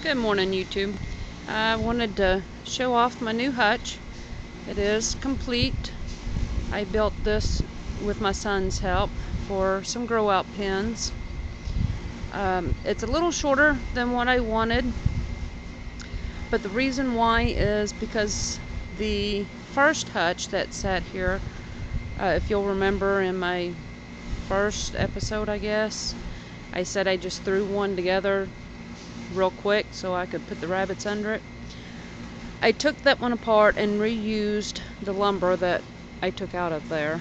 Good morning, YouTube. I wanted to show off my new hutch. It is complete. I built this with my son's help for some grow out pens. It's a little shorter than what I wanted, but the reason why is because the first hutch that sat here, if you'll remember in my first episode, I guess, I said I just threw one together real quick so I could put the rabbits under it. I took that one apart and reused the lumber that I took out of there,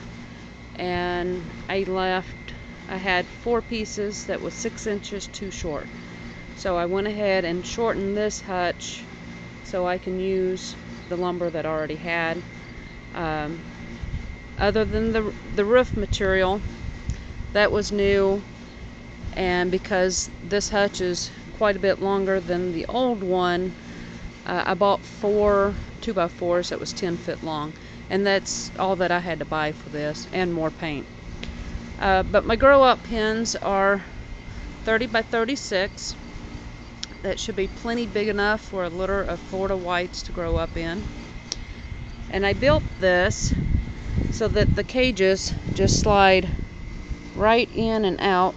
and I had 4 pieces that was 6 inches too short, so I went ahead and shortened this hutch so I can use the lumber that I already had. Other than the roof material that was new, and because this hutch is quite a bit longer than the old one, I bought 4 2x4s that was 10 feet long, and that's all that I had to buy for this, and more paint. But my grow out pens are 30 by 36. That should be plenty big enough for a litter of Florida whites to grow up in. And I built this so that the cages just slide right in and out,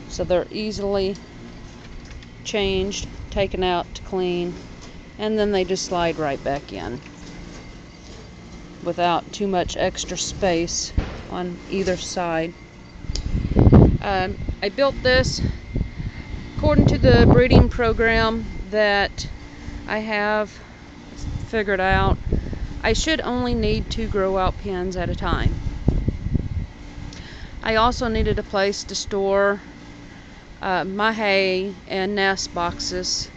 so they're easily changed, taken out to clean, and then they just slide right back in without too much extra space on either side. I built this according to the breeding program that I have figured out. I should only need 2 grow out pens at a time. I also needed a place to store my hay and nest boxes,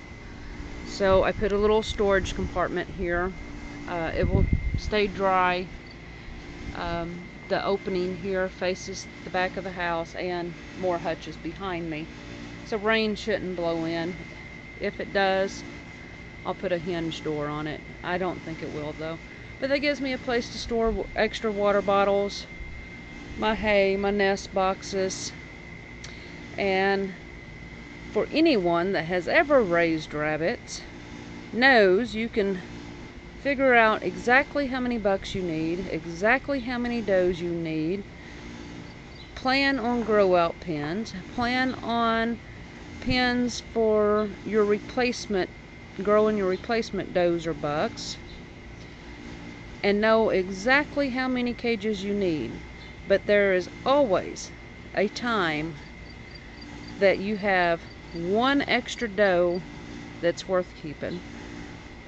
so I put a little storage compartment here. It will stay dry. The opening here faces the back of the house, and more hutches behind me, so rain shouldn't blow in. If it does, I'll put a hinge door on it. I don't think it will though. But that gives me a place to store extra water bottles, my hay, my nest boxes. And for anyone that has ever raised rabbits knows you can figure out exactly how many bucks you need, exactly how many does you need, plan on grow out pens, plan on pens for your replacement, growing your replacement does or bucks, and know exactly how many cages you need. But there is always a time that you have one extra doe that's worth keeping,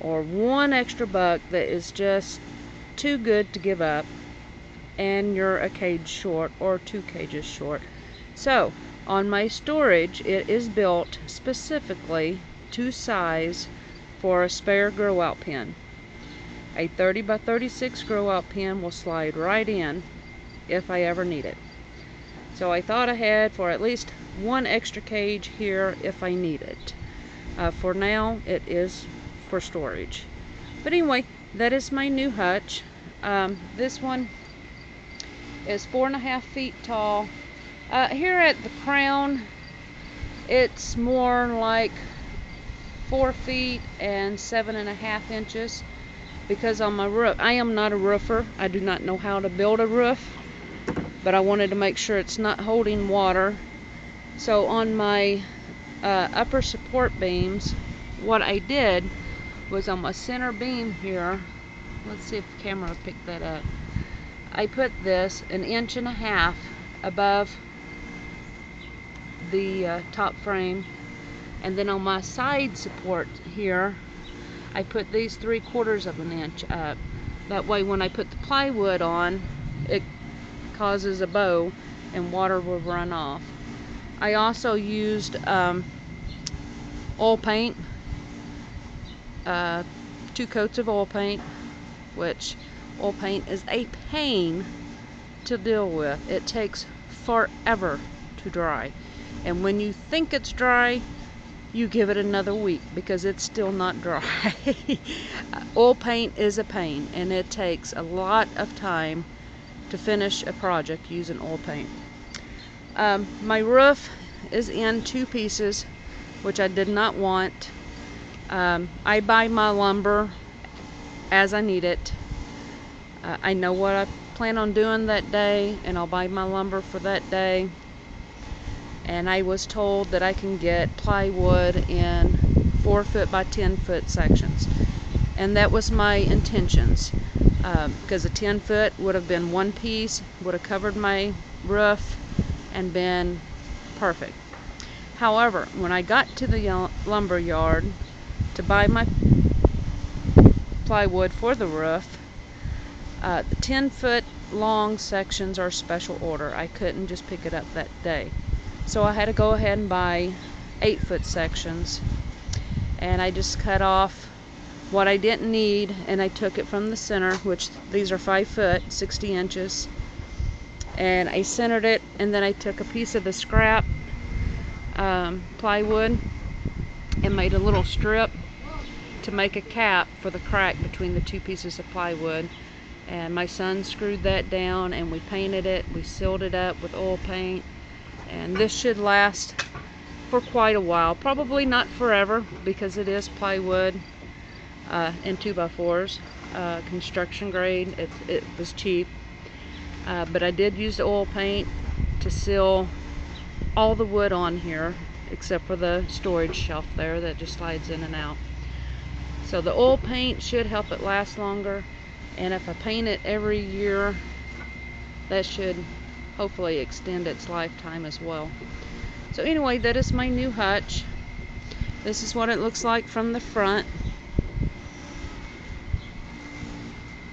or one extra buck that is just too good to give up, and you're a cage short or 2 cages short. So on my storage, it is built specifically to size for a spare grow out pen. A 30 by 36 grow out pen will slide right in if I ever need it. So I thought ahead for at least 1 extra cage here if I need it. For now, it is for storage. But anyway, that is my new hutch. This one is 4.5 feet tall. Here at the crown, it's more like 4 feet and 7.5 inches, because on my roof, I am not a roofer. I do not know how to build a roof, but I wanted to make sure it's not holding water. So on my upper support beams, what I did was on my center beam here, let's see if the camera will pick that up, I put this 1.5 inches above the top frame, and then on my side support here I put these 3/4 of an inch up. That way when I put the plywood on, it causes a bow and water will run off. I also used oil paint, 2 coats of oil paint, which oil paint is a pain to deal with. It takes forever to dry, and when you think it's dry, you give it another week because it's still not dry. Oil paint is a pain, and it takes a lot of time to finish a project using oil paint. My roof is in 2 pieces, which I did not want. I buy my lumber as I need it. I know what I plan on doing that day, and I'll buy my lumber for that day. And I was told that I can get plywood in 4-foot by 10-foot sections, and that was my intentions, because a 10-foot would have been 1 piece, would have covered my roof and been perfect. However, when I got to the lumber yard to buy my plywood for the roof, the 10-foot long sections are special order. I couldn't just pick it up that day, so I had to go ahead and buy 8-foot sections, and I just cut off what I didn't need, and I took it from the center, which these are 5 foot 60 inches, and I centered it, and then I took a piece of the scrap plywood and made a little strip to make a cap for the crack between the 2 pieces of plywood. And my son screwed that down, and we painted it. We sealed it up with oil paint, and this should last for quite a while. Probably not forever, because it is plywood and 2x4s, construction grade. It was cheap, but I did use the oil paint to seal all the wood on here, except for the storage shelf there that just slides in and out. So the oil paint should help it last longer, and if I paint it every year, that should hopefully extend its lifetime as well. So anyway, that is my new hutch. This is what it looks like from the front,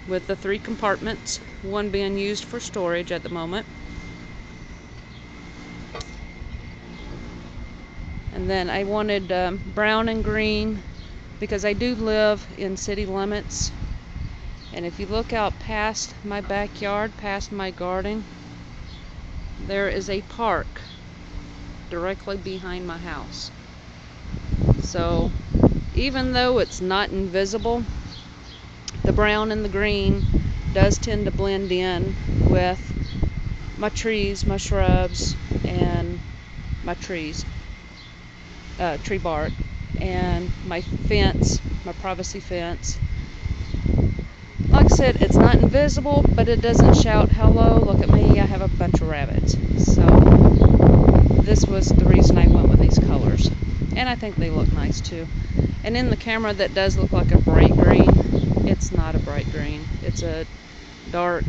with the 3 compartments, one being used for storage at the moment. And then I wanted brown and green, because I do live in city limits, and if you look out past my backyard, past my garden, there is a park directly behind my house. So even though it's not invisible, the brown and the green does tend to blend in with my trees, my shrubs, and my trees, tree bark, and my fence, my privacy fence. Like I said, it's not invisible, but it doesn't shout, "Hello, look at me, I have a bunch of rabbits." So this was the reason I went with these colors, and I think they look nice too. And in the camera, that does look like a bright green. It's not a bright green. It's a dark,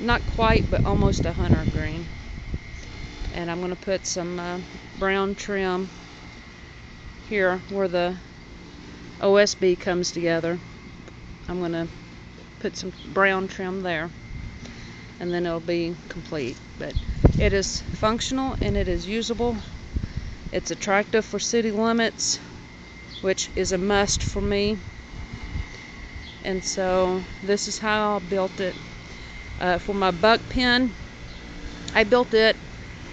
not quite, but almost a hunter green. And I'm going to put some brown trim here where the OSB comes together. I'm going to put some brown trim there, and then it'll be complete. But it is functional and it is usable. It's attractive for city limits, which is a must for me. And so this is how I built it. For my buck pen, I built it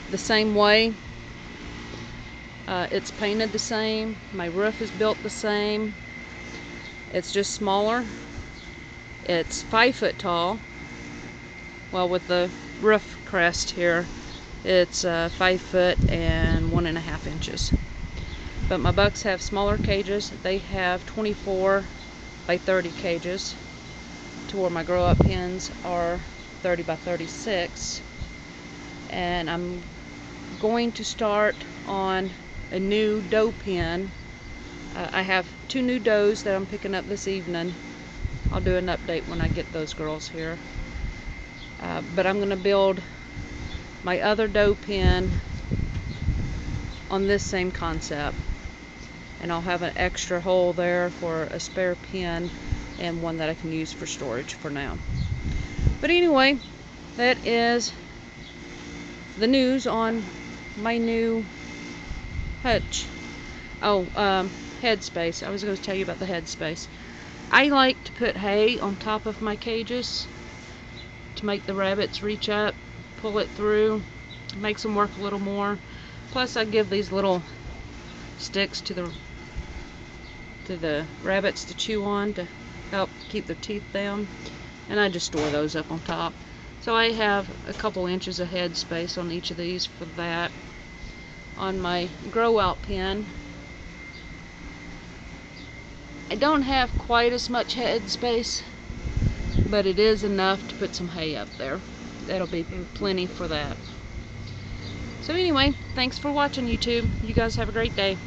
the same way. It's painted the same. My roof is built the same. It's just smaller. It's 5 foot tall. Well, with the roof crest here, it's 5 foot and 1.5 inches. But my bucks have smaller cages. They have 24 by 30 cages, to where my grow up pens are 30 by 36. And I'm going to start on a new doe pen. I have 2 new does that I'm picking up this evening. I'll do an update when I get those girls here. But I'm going to build my other doe pen on this same concept, and I'll have an extra hole there for a spare pen and one that I can use for storage for now. But anyway, that is the news on my new hutch. Oh, headspace. I was going to tell you about the headspace. I like to put hay on top of my cages to make the rabbits reach up, pull it through, makes them work a little more. Plus, I give these little sticks to the rabbits to chew on to help keep their teeth down, and I just store those up on top. So I have a couple inches of head space on each of these for that. on my grow out pen. I don't have quite as much head space, but it is enough to put some hay up there. That'll be plenty for that. So anyway, thanks for watching, YouTube. You guys have a great day.